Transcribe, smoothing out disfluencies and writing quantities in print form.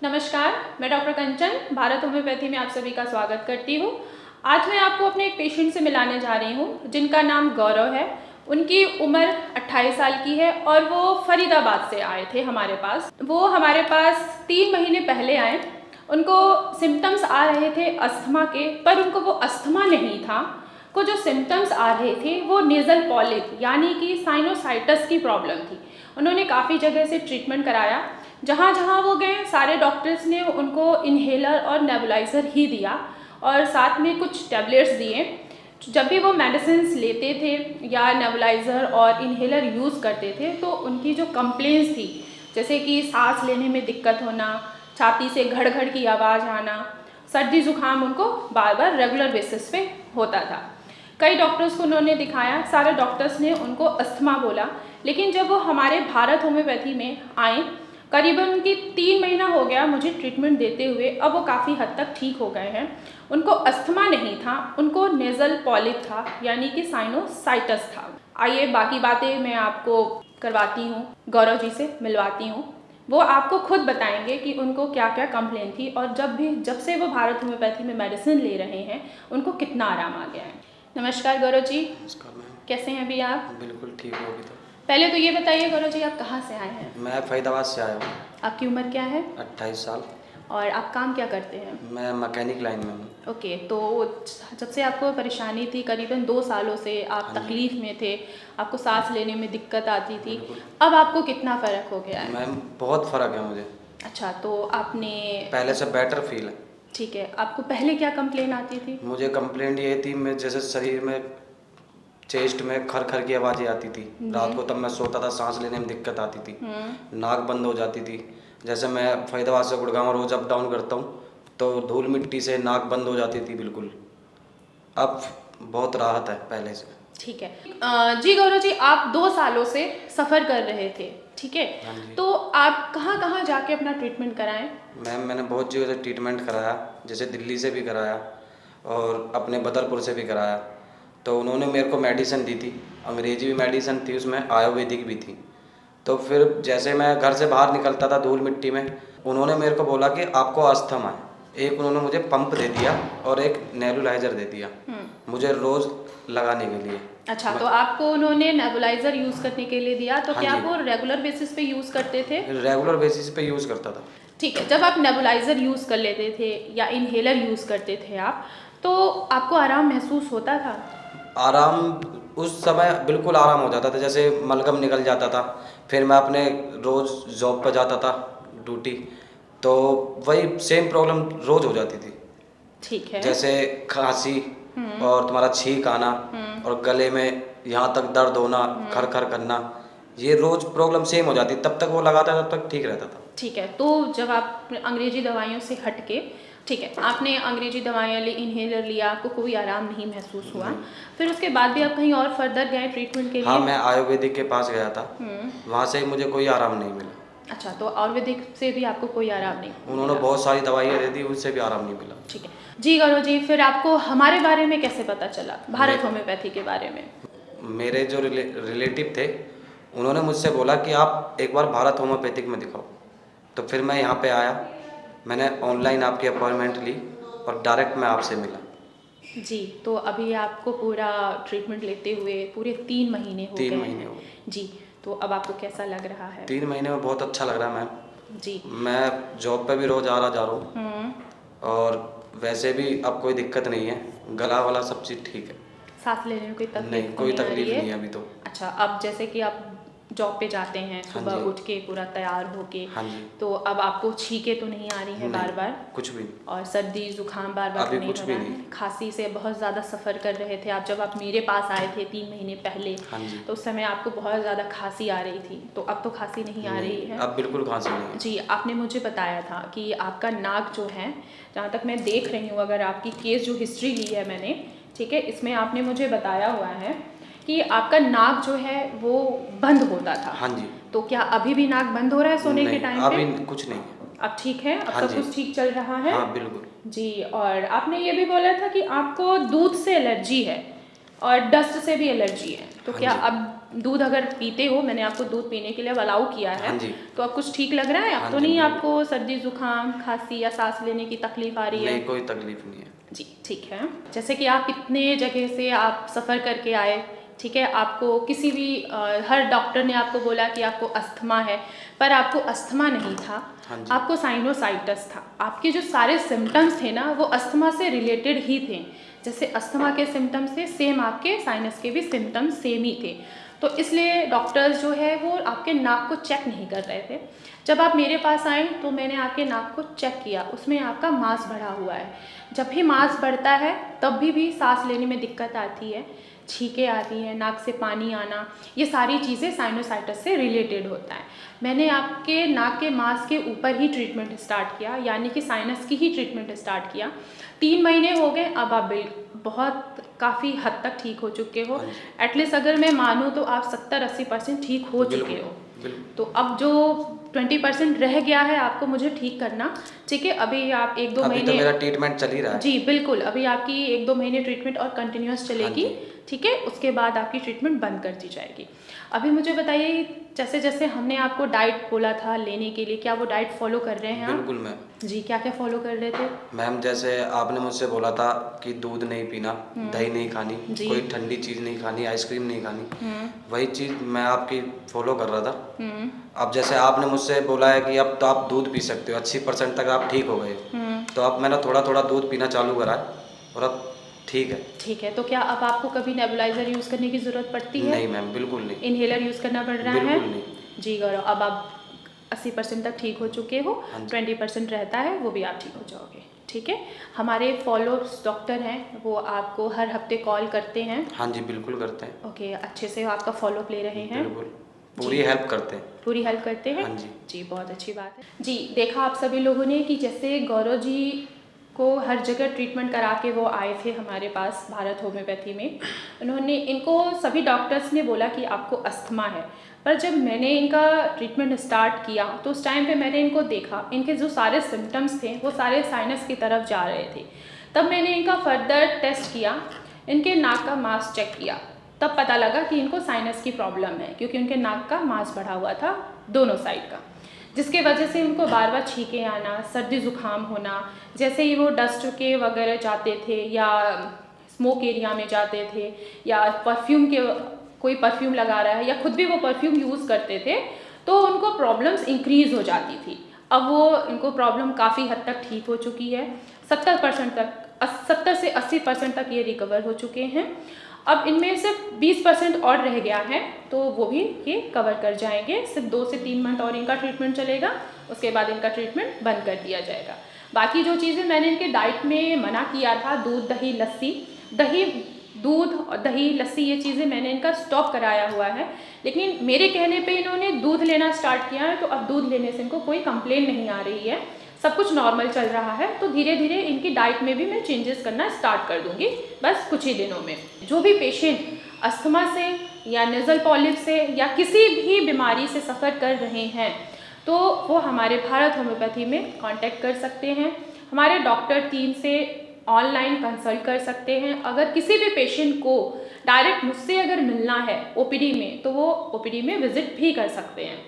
नमस्कार, मैं डॉक्टर कंचन भारत होम्योपैथी में आप सभी का स्वागत करती हूँ। आज मैं आपको अपने एक पेशेंट से मिलाने जा रही हूँ जिनका नाम गौरव है। उनकी उम्र 28 साल की है और वो फरीदाबाद से आए थे हमारे पास। वो हमारे पास 3 महीने पहले आए। उनको सिम्टम्स आ रहे थे अस्थमा के, पर उनको वो अस्थमा नहीं था। को जो सिम्टम्स आ रहे थे वो नेज़ल पॉलिप यानी कि साइनोसाइटिस की प्रॉब्लम थी। उन्होंने काफ़ी जगह से ट्रीटमेंट कराया। जहाँ जहाँ वो गए सारे डॉक्टर्स ने उनको इन्हेलर और नेबुलाइज़र ही दिया और साथ में कुछ टैबलेट्स दिए। जब भी वो मेडिसिन्स लेते थे या नेबुलाइज़र और इन्हेलर यूज़ करते थे तो उनकी जो कंप्लेंट्स थी, जैसे कि सांस लेने में दिक्कत होना, छाती से घड़ घड़ की आवाज़ आना, सर्दी ज़ुकाम उनको बार बार रेगुलर बेसिस पे होता था। कई डॉक्टर्स को उन्होंने दिखाया, सारे डॉक्टर्स ने उनको अस्थमा बोला। लेकिन जब वो हमारे भारत होम्योपैथी में आए, करीबन उनकी 3 महीना हो गया मुझे ट्रीटमेंट देते हुए, अब वो काफ़ी हद तक ठीक हो गए हैं। उनको अस्थमा नहीं था, उनको नेज़ल पॉलिप था यानी कि साइनोसाइटिस था। आइए बाकी बातें मैं आपको करवाती हूँ, गौरव जी से मिलवाती हूँ। वो आपको खुद बताएंगे कि उनको क्या क्या कंप्लेन थी और जब से वो भारत होम्योपैथी में मेडिसिन ले रहे हैं उनको कितना आराम आ गया है। नमस्कार गौरव जी। नमस्कार मैम। कैसे हैं अभी आप? बिल्कुल ठीक हो अभी तो। पहले तो ये बताइए गौरव जी, आप कहाँ से आए हैं? मैं फरीदाबाद से आया हूँ। आपकी उम्र क्या है 28 साल। और आप काम क्या करते हैं? मैं मैकेनिक लाइन में हूँ। ओके, तो जब से आपको परेशानी थी करीबन 2 सालों से आप हाँ जी। तकलीफ़ में थे, आपको सांस लेने में दिक्कत आती थी, बिल्कुल। अब आपको कितना फ़र्क हो गया है? मैम बहुत फ़र्क है मुझे, अच्छा, तो आपने पहले से बेटर फील है। ठीक है, आपको पहले क्या कंप्लेन आती थी? मुझे कंप्लेंट ये थी, मैं जैसे शरीर में चेस्ट में खर खर की आवाज़ें आती थी। रात को तब मैं सोता था, सांस लेने में दिक्कत आती थी, नाक बंद हो जाती थी। जैसे मैं फरीदाबाद से गुड़गांव रोज़ अप डाउन करता हूँ तो धूल मिट्टी से नाक बंद हो जाती थी बिल्कुल। अब बहुत राहत है पहले से। ठीक है। जी गौरव जी, आप 2 सालों से सफ़र कर रहे थे, ठीक है? हाँ जी। तो आप कहाँ कहाँ जाके अपना ट्रीटमेंट कराएं? मैम मैंने बहुत जगह से ट्रीटमेंट कराया, जैसे दिल्ली से भी कराया और अपने बदरपुर से भी कराया। तो उन्होंने मेरे को मेडिसिन दी थी, अंग्रेजी भी मेडिसिन थी, उसमें आयुर्वेदिक भी थी। तो फिर जैसे मैं घर से बाहर निकलता था धूल मिट्टी में, उन्होंने मेरे को बोला कि आपको अस्थमा है। एक उन्होंने मुझे पंप दे दिया और एक नेबुलाइज़र दे दिया मुझे रोज़ लगाने के लिए। अच्छा, तो आपको उन्होंने नेबुलाइज़र यूज़ करने के लिए दिया, तो हाँ क्या जी। आप वो रेगुलर बेसिस पे यूज़ करते थे? रेगुलर बेसिस पे यूज़ करता था। ठीक है, जब आप नेबुलाइज़र यूज़ कर लेते थे या इन्हेलर यूज़ करते थे आप, तो आपको आराम महसूस होता था? आराम उस समय बिल्कुल आराम हो जाता था, जैसे मलगम निकल जाता था। फिर मैं अपने रोज़ जॉब पर जाता था ड्यूटी, तो वही सेम प्रॉब्लम रोज़ हो जाती थी। ठीक है। जैसे खांसी और तुम्हारा छींक आना और गले में यहाँ तक दर्द होना, खर खर करना, ये रोज़ प्रॉब्लम सेम हो जाती। तब तक वो लगाता तब तक ठीक रहता था। ठीक है, तो जब आप अंग्रेजी दवाइयों से हट के, ठीक है, आपने अंग्रेजी दवाइयाँ ली, इन्हेलर लिया, आपको कोई आराम नहीं महसूस हुआ, फिर उसके बाद भी आप कहीं और फर्दर गए ट्रीटमेंट के लिए? हाँ, मैं आयुर्वेदिक के पास गया था, वहाँ से मुझे कोई आराम नहीं मिला। अच्छा, तो आयुर्वेदिक से भी आपको कोई आराम नहीं उन्होंने मिला? बहुत सारी दवाइयाँ दे दी, उससे भी आराम नहीं मिला। ठीक है। जी गौरव जी, फिर आपको हमारे बारे में कैसे पता चला, भारत मैं- होम्योपैथी के बारे में? मेरे जो रिलेटिव थे, उन्होंने मुझसे बोला कि आप एक बार भारत होम्योपैथिक में दिखाओ। तो फिर मैं यहाँ पे आया, मैंने ऑनलाइन आपकी अपॉइंटमेंट ली और डायरेक्ट मैं आपसे मिला। जी, तो अभी आपको पूरा ट्रीटमेंट लेते हुए पूरे 3 महीने हो 3 गए महीने हैं। हो गए। जी, तो अब आपको कैसा लग रहा है? 3 महीने में बहुत अच्छा लग रहा है मैम। जी। मैं जॉब पे भी रोज़ आ रहा जा रहा हूँ और वैसे भी अब कोई दिक्कत नहीं है, गला वाला सब चीज़ ठीक है। सांस लेने में कोई तकलीफ नहीं, तो कोई नहीं आ रही तकलीफ है? नहीं है अभी तो। अच्छा, अब जैसे कि आप जॉब पे जाते हैं हाँ सुबह जी। उठ के पूरा तैयार होके, हाँ जी। तो अब आपको छींकें तो नहीं आ रही हैं नहीं, बार-बार? कुछ भी और सर्दी जुकाम बार-बार अभी तो नहीं कुछ हो भी रहा नहीं। है? खांसी से बहुत ज़्यादा सफ़र कर रहे थे आप, जब आप मेरे पास आए थे 3 महीने पहले, हाँ जी। तो उस समय आपको बहुत ज़्यादा खांसी आ रही थी, तो अब तो खांसी नहीं आ रही है? अब बिल्कुल खांसी नहीं है। जी, आपने मुझे बताया था कि आपका नाक जो है, जहाँ तक मैं देख रही हूँ, अगर आपकी केस जो हिस्ट्री ली है मैंने, ठीक है, इसमें आपने मुझे बताया हुआ है कि आपका नाक जो है वो बंद होता था। हाँ जी। तो क्या अभी भी नाक बंद हो रहा है सोने के नहीं, टाइम पे? अभी कुछ नहीं है। अब ठीक है? अब हाँ सब जी। कुछ ठीक चल रहा है? हाँ, बिल्कुल। जी, और आपने ये भी बोला था कि आपको दूध से एलर्जी है और डस्ट से भी एलर्जी है, तो हाँ क्या जी। अब दूध अगर पीते हो, मैंने आपको दूध पीने के लिए अलाउ किया है, हाँ जी। तो अब कुछ ठीक लग रहा है? अब हाँ तो जी, नहीं बिल्कुल। आपको सर्दी जुकाम खांसी या सांस लेने की तकलीफ आ रही है? नहीं, कोई तकलीफ नहीं है। जी ठीक है। जैसे कि आप इतने जगह से आप सफ़र करके आए, ठीक है, आपको किसी भी हर डॉक्टर ने आपको बोला कि आपको अस्थमा है, पर आपको अस्थमा नहीं था, हाँ जी। आपको साइनोसाइटिस था। आपके जो सारे सिम्टम्स थे ना, वो अस्थमा से रिलेटेड ही थे। जैसे अस्थमा के सिम्टम्स थे, सेम आपके साइनस के भी सिम्टम्स सेम ही थे। तो इसलिए डॉक्टर्स जो है वो आपके नाक को चेक नहीं कर रहे थे। जब आप मेरे पास आए तो मैंने आपके नाक को चेक किया, उसमें आपका मांस बढ़ा हुआ है। जब भी मांस बढ़ता है तब भी सांस लेने में दिक्कत आती है, छींकें आती हैं, नाक से पानी आना, ये सारी चीज़ें साइनोसाइटिस से रिलेटेड होता है। मैंने आपके नाक के मांस के ऊपर ही ट्रीटमेंट स्टार्ट किया, यानी कि साइनस की ही ट्रीटमेंट स्टार्ट किया। 3 महीने हो गए, अब आप बहुत काफ़ी हद तक ठीक हो चुके हो। हाँ जी। एटलीस्ट अगर मैं मानूँ तो आप 70-80% ठीक हो चुके बिल्कुल, हो। बिल्कुल। तो अब जो 20% रह गया है आपको मुझे ठीक करना, ठीक है? अभी आप 1-2 अभी तो महीने मेरा ट्रीटमेंट चल ही रहा है। जी, बिल्कुल, अभी आपकी 1-2 महीने ट्रीटमेंट और कंटिन्यूअस हाँ चलेगी, जी। ठीक है? उसके बाद आपकी ट्रीटमेंट बंद कर दी जाएगी। अभी मुझे बताइए, जैसे-जैसे हमने आपको डाइट बोला था लेने के लिए, क्या वो डाइट फ़ॉलो कर रहे हैं आप? बिल्कुल मैम। जी, क्या-क्या फ़ॉलो कर रहे थे? मैम जैसे आपने मुझसे बोला था कि दूध नहीं पीना, दही नहीं खानी, जी। कोई ठंडी चीज़ नहीं खानी, आइसक्रीम नहीं खानी, हुँ, वही चीज़ मैं आपकी फ़ॉलो कर रहा था। हुँ, अब जैसे आपने मुझसे बोला है कि अब तो आप दूध पी सकते हो, 80% तक आप ठीक हो गए हो। हुँ। तो अब मैंने थोड़ा-थोड़ा दूध पीना चालू करा है और अब ठीक है। ठीक है, तो क्या अब आपको कभी नेबुलाइज़र यूज़ करने की ज़रूरत पड़ती है? नहीं मैम, बिल्कुल नहीं। इन्हेलर यूज़ करना पड़ रहा है? बिल्कुल नहीं। जी गौरव, अब आप 80% तक ठीक हो चुके हो, हाँ जी। 20% रहता है, वो भी आप ठीक हो जाओगे, ठीक है? हमारे फ़ॉलोअर्स डॉक्टर हैं, वो आपको हर हफ्ते कॉल करते हैं, हाँ जी, बिल्कुल करते हैं। ओके, अच्छे से आपका फ़ॉलोअप ले रहे हैं? बिल्कुल, जी। पूरी हेल्प करते हैं। पूरी हेल्प करते हैं? हाँ जी। जी, बहुत अच्छी बात है। जी, देखा आप सभी लोगों ने कि जैसे गौरव जी को हर जगह ट्रीटमेंट करा के वो आए थे हमारे पास भारत होम्योपैथी में। उन्होंने इनको सभी डॉक्टर्स ने बोला कि आपको अस्थमा है, पर जब मैंने इनका ट्रीटमेंट स्टार्ट किया तो उस टाइम पे मैंने इनको देखा, इनके जो सारे सिम्पटम्स थे वो सारे साइनस की तरफ जा रहे थे। तब मैंने इनका फर्दर टेस्ट किया, इनके नाक का मांस चेक किया, तब पता लगा कि इनको साइनस की प्रॉब्लम है, क्योंकि उनके नाक का मांस बढ़ा हुआ था दोनों साइड का, जिसके वजह से उनको बार बार छींकें आना, सर्दी जुकाम होना। जैसे ही वो डस्ट के वगैरह जाते थे या स्मोक एरिया में जाते थे या परफ्यूम के, कोई परफ्यूम लगा रहा है या खुद भी वो परफ्यूम यूज़ करते थे, तो उनको प्रॉब्लम्स इंक्रीज़ हो जाती थी। अब वो इनको प्रॉब्लम काफ़ी हद तक ठीक हो चुकी है, 70% तक, 70 से 80% तक ये रिकवर हो चुके हैं। अब इनमें सिर्फ 20% और रह गया है, तो वो भी ये कवर कर जाएंगे। सिर्फ 2 से 3 मंथ और इनका ट्रीटमेंट चलेगा, उसके बाद इनका ट्रीटमेंट बंद कर दिया जाएगा। बाकी जो चीज़ें मैंने इनके डाइट में मना किया था, दूध, दही, लस्सी, दूध और दही, लस्सी, ये चीज़ें मैंने इनका स्टॉप कराया हुआ है, लेकिन मेरे कहने पे इन्होंने दूध लेना स्टार्ट किया है, तो अब दूध लेने से इनको कोई कंप्लेन नहीं आ रही है, सब कुछ नॉर्मल चल रहा है। तो धीरे धीरे इनकी डाइट में भी मैं चेंजेस करना स्टार्ट कर दूंगी, बस कुछ ही दिनों में। जो भी पेशेंट अस्थमा से या नेज़ल पॉलिप से या किसी भी बीमारी से सफ़र कर रहे हैं, तो वो हमारे भारत होम्योपैथी में कांटेक्ट कर सकते हैं, हमारे डॉक्टर टीम से ऑनलाइन कंसल्ट कर सकते हैं। अगर किसी भी पेशेंट को डायरेक्ट मुझसे अगर मिलना है ओपीडी में, तो वो ओपीडी में विज़िट भी कर सकते हैं।